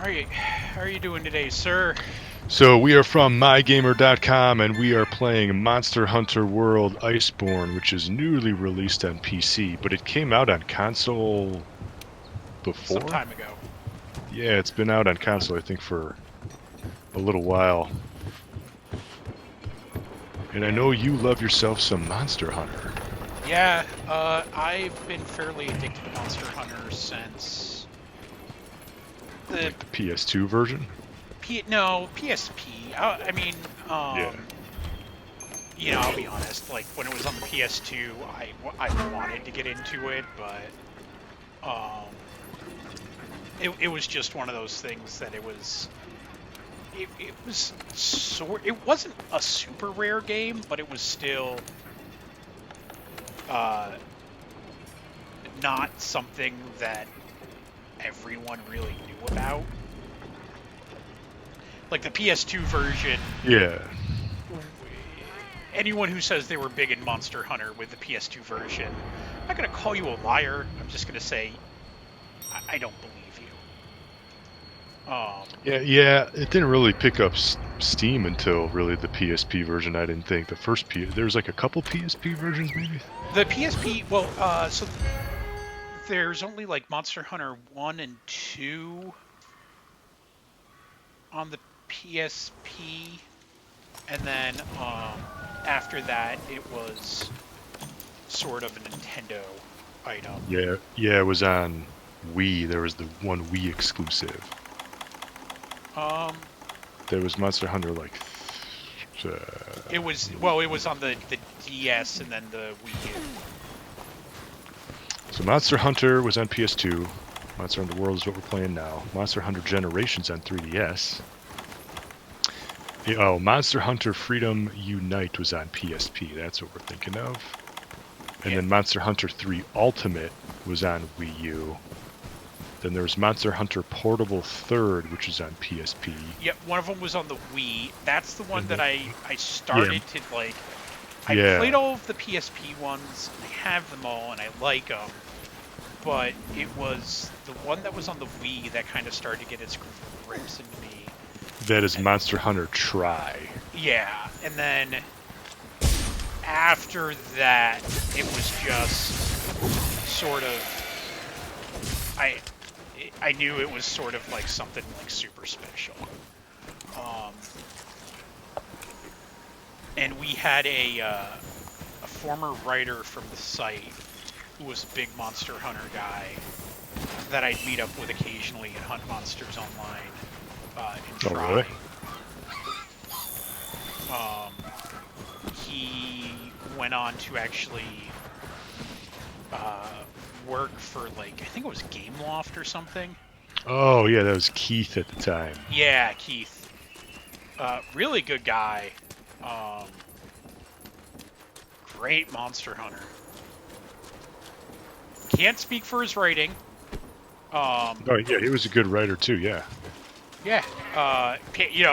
Alright, how are you doing today, sir? So we are from MyGamer.com and we are playing Monster Hunter World Iceborne, which is newly released on PC, but it came out on console Some before? time ago. Yeah, it's been out on console, I think, for a little while. And I Yeah. know you love yourself some Monster Hunter. Yeah, I've been fairly addicted to Monster Hunter since the Like the PS2 version? PSP. I mean, Yeah. I'll be honest, like, when it was on the PS2, I wanted to get into it, but, um, it was just one of those things that it wasn't a super rare game, but it was still, uh, not something that everyone really knew about. Like the PS2 version, Yeah. anyone who says they were big in Monster Hunter with the PS2 version, I'm not going to call you a liar. I'm just going to say I don't believe you. Yeah, it didn't really pick up Steam until really the PSP version, I didn't think. The first there was like a couple PSP versions maybe? The PSP, well, so there's only like Monster Hunter 1 and 2 on the PSP, and then after that it was sort of a Nintendo item. Yeah, it was on Wii. There was the one Wii exclusive. Um, There was Monster Hunter like it was on the DS and then the Wii U. so Monster Hunter was on PS2. Monster Hunter World is what we're playing now. Monster Hunter Generations on 3DS. Oh, Monster Hunter Freedom Unite was on PSP. That's what we're thinking of. And Yeah. then Monster Hunter 3 Ultimate was on Wii U. Then there was Monster Hunter Portable Third, which is on PSP. Yep, one of them was on the Wii. That's the one And that then, I started to like. I played yeah, all of the PSP ones. And I have them all, and I like them. But it was the one that was on the Wii that kind of started to get its grips into me. that is And, Monster Hunter Tri. yeah, and then after that, it was just sort of. I knew it was sort of like something like super special. Um, and we had a former writer from the site who was a big Monster Hunter guy that I'd meet up with occasionally and hunt monsters online and Oh, try. really? He went on to actually work for, like, I think it was Game Loft or something. Oh, yeah, that was Keith at the time. Yeah, Keith. Really good guy. Um, Great Monster Hunter. Can't speak for his writing. Oh, yeah, he was a good writer too, yeah. Yeah.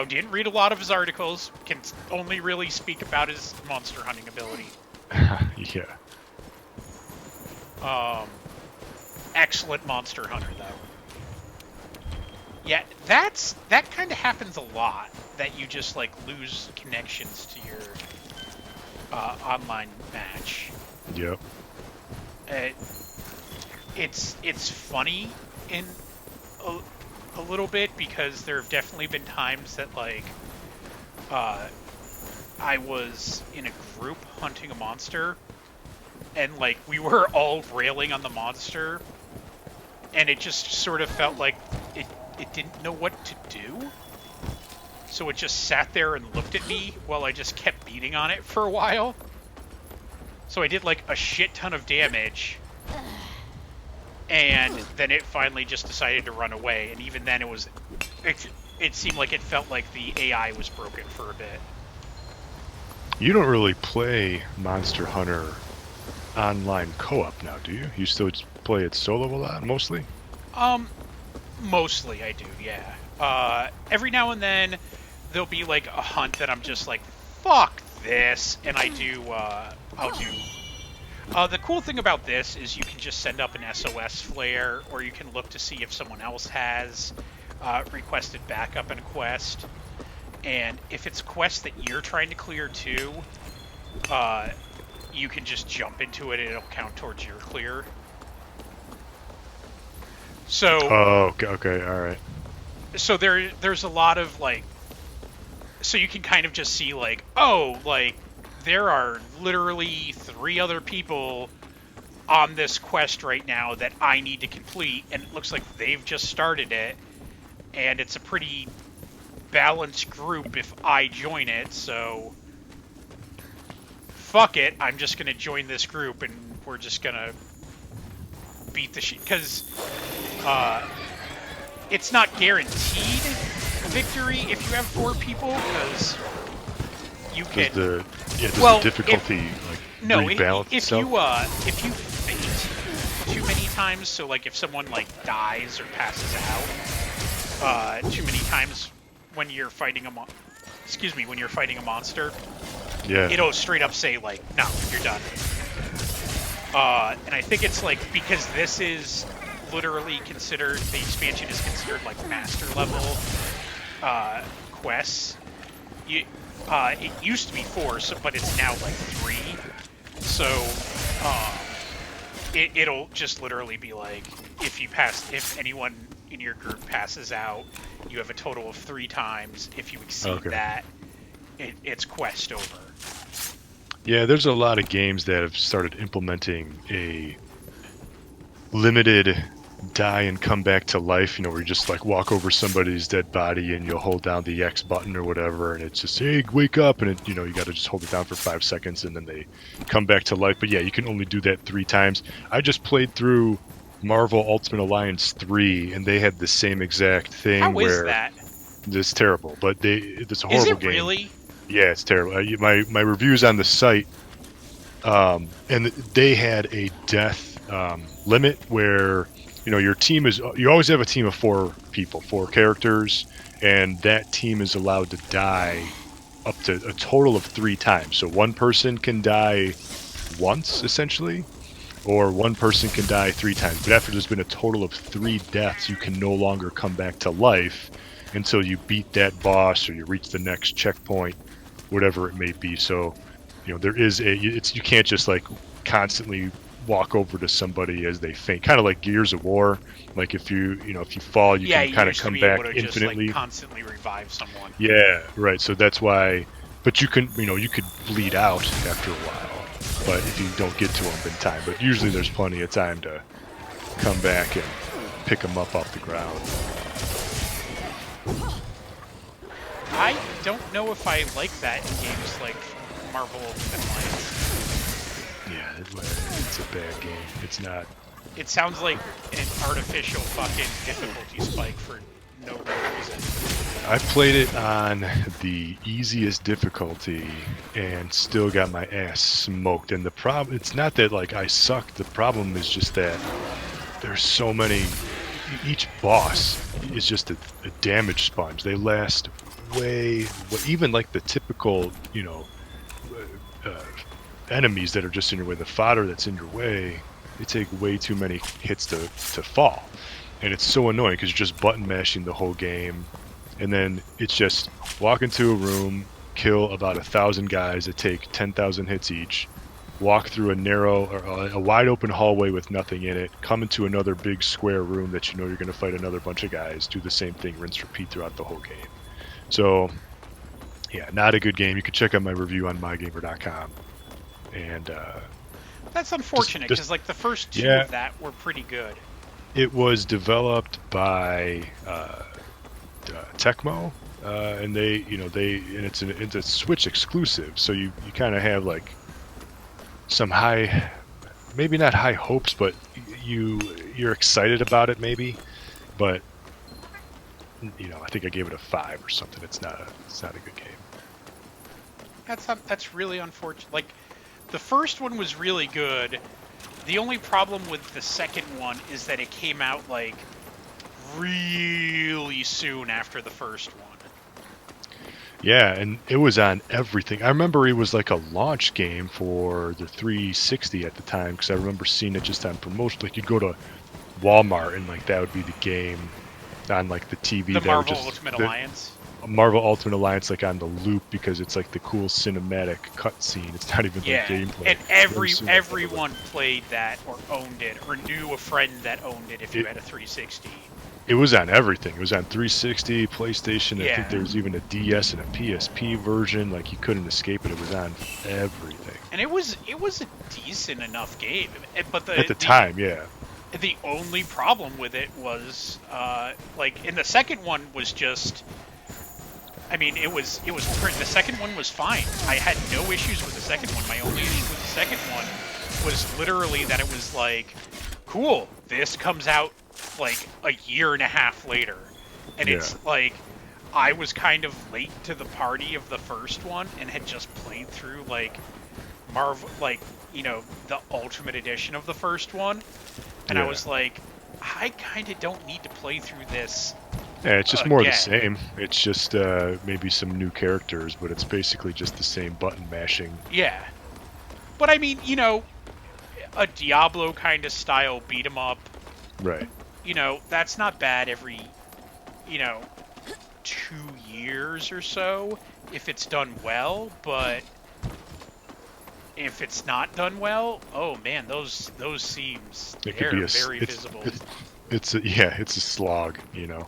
Didn't read a lot of his articles. Can only really speak about his monster hunting ability. Yeah. Excellent Monster Hunter, though. Yeah, that kind of happens a lot. That you just like lose connections to your online match. Yep. Uh, it's funny in a little bit because there have definitely been times that like I was in a group hunting a monster and like we were all railing on the monster and it just sort of felt like it didn't know what to do. So it just sat there and looked at me while I just kept beating on it for a while. So I did like a shit ton of damage. And then it finally just decided to run away. And even then it seemed like it felt like the AI was broken for a bit. You don't really play Monster Hunter online co-op now, do you? You still play it solo a lot, mostly? Mostly I do, yeah. Every now and then there'll be like a hunt that I'm just like, fuck this, and I'll do. The cool thing about this is you can just send up an SOS flare, or you can look to see if someone else has. requested backup in a quest, and if it's a quest that you're trying to clear too, you can just jump into it and it'll count towards your clear. So, Oh, okay, all right. so there's a lot of like, so you can kind of just see like, oh, like there are literally 3 other people on this quest right now that I need to complete, and it looks like they've just started it, and it's a pretty balanced group if I join it, so fuck it, I'm just gonna join this group and we're just gonna beat the shit, because it's not guaranteed victory if you have 4 people, because you can... Does the difficulty rebalance itself? If you faint too many times, so like if someone like dies or passes out too many times when you're fighting a when you're fighting a monster, yeah, it'll straight up say like, no, you're done. And I think it's like, because this is literally considered, the expansion is considered like master level quests. It used to be 4, but it's now like 3. So it'll just literally be like, if anyone in your group passes out, you have a total of 3 times. If you exceed that, it's quest over. Yeah, there's a lot of games that have started implementing a limited die and come back to life, where you just like walk over somebody's dead body and you'll hold down the X button or whatever, and it's just, hey, wake up, and you got to just hold it down for 5 seconds and then they come back to life. But yeah, you can only do that 3 times. I just played through Marvel Ultimate Alliance 3 and they had the same exact thing. How is that? It's terrible, but it's a horrible game. Is it really? Yeah, it's terrible. My reviews on the site, and they had a death limit where your team you always have a team of 4 people, 4 characters, and that team is allowed to die up to a total of 3 times. So one person can die once, essentially, or one person can die 3 times. But after there's been a total of 3 deaths, you can no longer come back to life until you beat that boss or you reach the next checkpoint, whatever it may be. So, there is you can't just like constantly walk over to somebody as they faint, kind of like Gears of War. Like if you fall, you can kind of come back infinitely. Just, like, constantly revive someone. Yeah, right. So that's why. But you can, you could bleed out after a while. But if you don't get to them in time, but usually there's plenty of time to come back and pick them up off the ground. I don't know if I like that in games like Marvel Ultimate Alliance. Yeah, it's a bad game. It's not. It sounds like an artificial fucking difficulty spike for no real reason. I played it on the easiest difficulty and still got my ass smoked. And the problem, it's not that like I suck. The problem is just that there's so many. Each boss is just a damage sponge. They last even like the typical, enemies that are just in your way, the fodder that's in your way, they take way too many hits to fall. And it's so annoying because you're just button mashing the whole game. And then it's just walk into a room, kill about 1,000 guys that take 10,000 hits each, walk through a narrow or a wide open hallway with nothing in it, come into another big square room that you're going to fight another bunch of guys, do the same thing, rinse, repeat throughout the whole game. So, yeah, not a good game. You can check out my review on MyGamer.com. And that's unfortunate because like the first 2 of that were pretty good. It was developed by Tecmo, and it's a Switch exclusive. So you kind of have like some maybe not high hopes, but you're excited about it maybe. But I think I gave it a 5 or something. It's not a good game. That's really unfortunate. Like, the first one was really good. The only problem with the second one is that it came out like really soon after the first one. Yeah, and it was on everything. I remember it was like a launch game for the 360 at the time, because I remember seeing it just on promotion. Like, you'd go to Walmart and like that would be the game on like the TV. The that were Marvel just Ultimate the Alliance. Marvel Ultimate Alliance, like on the loop, because it's like the cool cinematic cutscene. It's not even like Yeah, gameplay. and Very cinematic. everyone played that or owned it or knew a friend that owned it if you had a 360. It was on everything. It was on 360, PlayStation. I Yeah. think there was even a DS and a PSP version. Like you couldn't escape it. It was on everything. And it was a decent enough game, but At the time, yeah. The only problem with it was like, and the second one was just. I mean, it was the second one was fine. I had no issues with the second one. My only issue with the second one was literally that it was like, cool, this comes out like a year and a half later. And it's like, I was kind of late to the party of the first one and had just played through like Marvel, like, you know, the Ultimate Edition of the first one. And I was like, I kind of don't need to play through this. Yeah, it's just more of the same. It's just maybe some new characters, but it's basically just the same button mashing. Yeah. But I mean, you know, a Diablo kind of style beat 'em up. Right. You know, that's not bad every, you know, 2 years or so if it's done well, but if it's not done well, oh man, those seams, they're very visible. It's a slog, you know.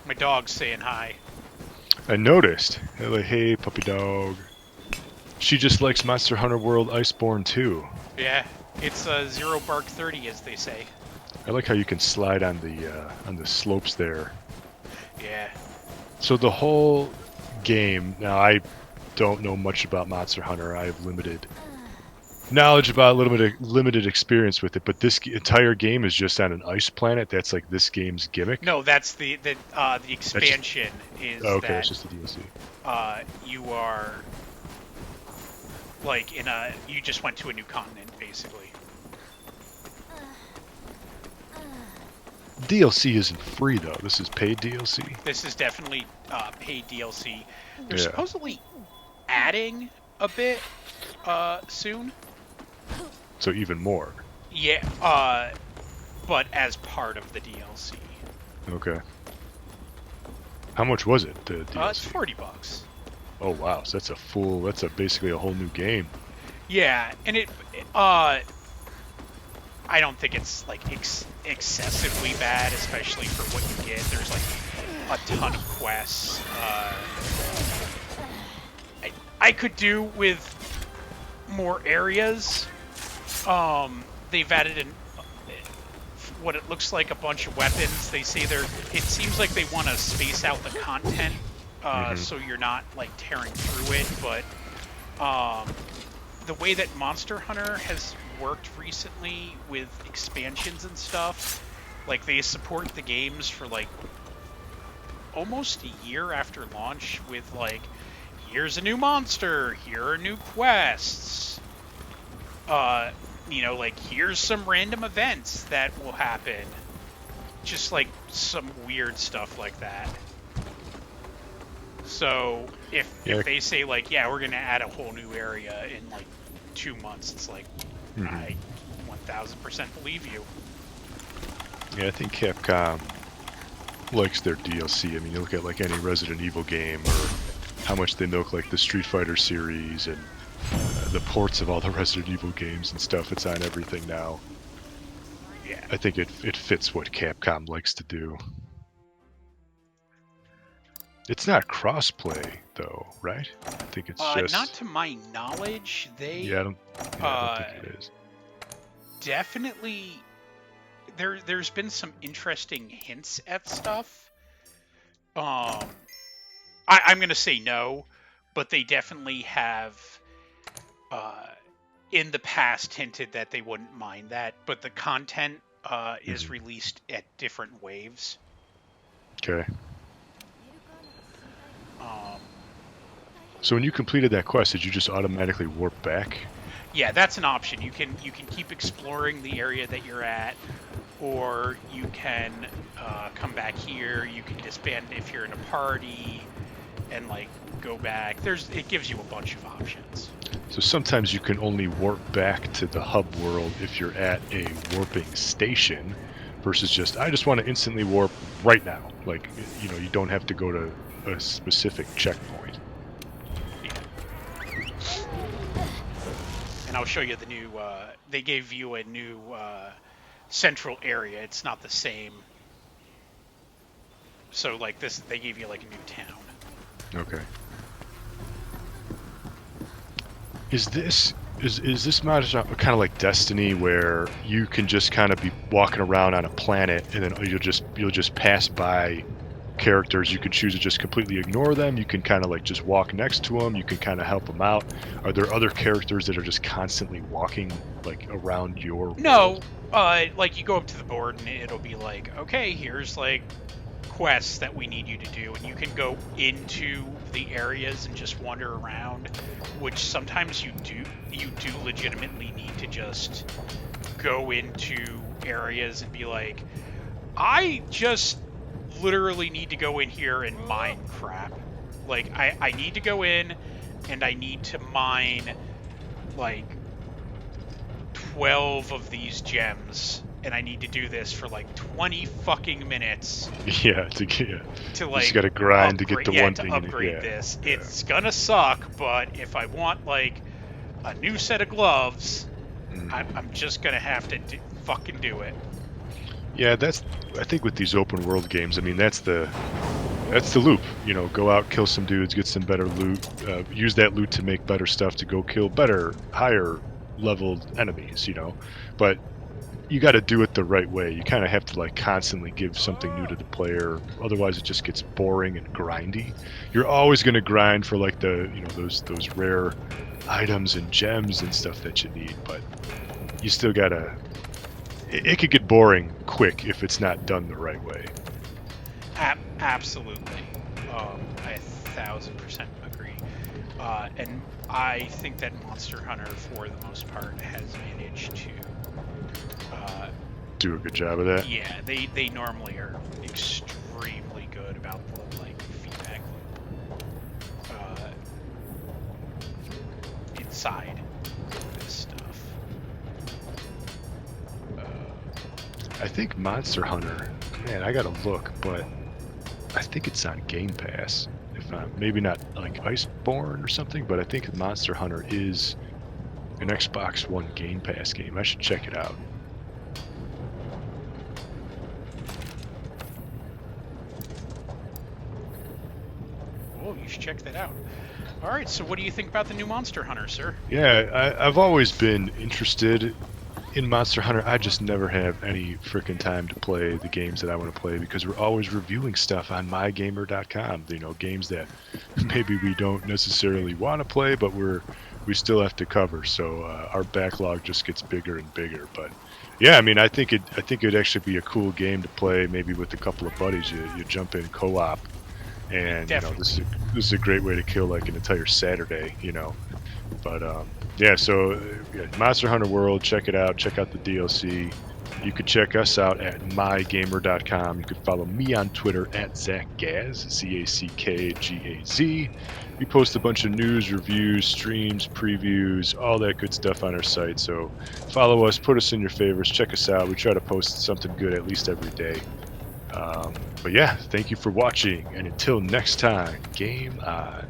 My dog's saying hi. I noticed. Like, hey, puppy dog. She just likes Monster Hunter World Iceborne too. Yeah, it's a 0 bark 30, as they say. I like how you can slide on the slopes there. Yeah. So the whole game. Now I don't know much about Monster Hunter. I have limited knowledge about limited experience with it, but this entire game is just on an ice planet. That's like this game's gimmick. No, that's the expansion is okay, that it's just the DLC. You are like you just went to a new continent basically. DLC isn't free though. This is paid DLC. This is definitely paid DLC. They're supposedly adding a bit soon. So even more. Yeah, but as part of the DLC. Okay. How much was it, the DLC? It's $40. Oh wow, so that's basically a whole new game. Yeah, and I don't think it's like excessively bad, especially for what you get. There's like a ton of quests. I could do with more areas. They've added in what it looks like a bunch of weapons. They say it seems like they want to space out the content, so you're not like tearing through it. But the way that Monster Hunter has worked recently with expansions and stuff, like they support the games for like almost a year after launch with like, here's a new monster, here are new quests. You know, like, here's some random events that will happen. Just, like, some weird stuff like that. So, if they say, like, yeah, we're going to add a whole new area in, like, 2 months, it's like, I 1000% believe you. Yeah, I think Capcom likes their DLC. I mean, you look at, like, any Resident Evil game, or how much they milk, like, the Street Fighter series, and the ports of all the Resident Evil games and stuff. It's on everything now. Yeah. I think it fits what Capcom likes to do. It's not crossplay though, right? I think it's just not to my knowledge. They I don't think it is. Definitely there's been some interesting hints at stuff. I'm going to say no, but they definitely have in the past hinted that they wouldn't mind that, but the content is released at different waves. Okay. So when you completed that quest, did you just automatically warp back? Yeah, that's an option. You can keep exploring the area that you're at, or you can come back here. You can disband if you're in a party, and like go back. It gives you a bunch of options. So sometimes you can only warp back to the hub world if you're at a warping station, versus just I just want to instantly warp right now. Like, you know, you don't have to go to a specific checkpoint. And I'll show you the new. They gave you a new central area. It's not the same. So like this, they gave you like a new town. Okay. Is this mod kind of like Destiny, where you can just kind of be walking around on a planet and then you'll just pass by characters? You can choose to just completely ignore them. You can kind of like just walk next to them. You can kind of help them out. Are there other characters that are just constantly walking like around your No, world? like you go up to the board and it'll be like, okay, here's like quests that we need you to do, and you can go into the areas and just wander around, which sometimes you do legitimately need to just go into areas and be like, I just literally need to go in here and mine crap. Like I need to go in and I need to mine like 12 of these gems, and I need to do this for like 20 fucking minutes. Yeah, to like, just gotta grind to get the one thing. To upgrade this. Yeah. It's gonna suck, but if I want like a new set of gloves, I'm just gonna have to fucking do it. Yeah, I think with these open world games, I mean that's the loop. You know, go out, kill some dudes, get some better loot, use that loot to make better stuff to go kill better, higher leveled enemies. You know, but you got to do it the right way. You kind of have to like constantly give something new to the player, otherwise it just gets boring and grindy. You're always going to grind for like the, you know, those rare items and gems and stuff that you need, but you still gotta. It could get boring quick if it's not done the right way. Absolutely, I 1000% agree. And I think that Monster Hunter, for the most part, has managed to do a good job of that. Yeah, they normally are extremely good about the like feedback loop inside this stuff. I think Monster Hunter, man, I gotta look, but I think it's on Game Pass. If not, maybe not like Iceborne or something, but I think Monster Hunter is an Xbox One Game Pass game. I should check it out. Oh, you should check that out. All right, so what do you think about the new Monster Hunter, sir? Yeah, I've always been interested in Monster Hunter. I just never have any freaking time to play the games that I want to play because we're always reviewing stuff on MyGamer.com. You know, games that maybe we don't necessarily want to play, but we still have to cover. So our backlog just gets bigger and bigger. But yeah, I mean, I think it'd actually be a cool game to play, maybe with a couple of buddies. You jump in co-op, and Definitely. You know, this is a great way to kill like an entire Saturday. You know, but yeah, so Monster Hunter World, check it out. Check out the DLC. You could check us out at mygamer.com. You could follow me on Twitter at ZackGaz, ZackGaz. We post a bunch of news, reviews, streams, previews, all that good stuff on our site. So follow us, put us in your favorites, check us out. We try to post something good at least every day. But yeah, thank you for watching, and until next time, game on.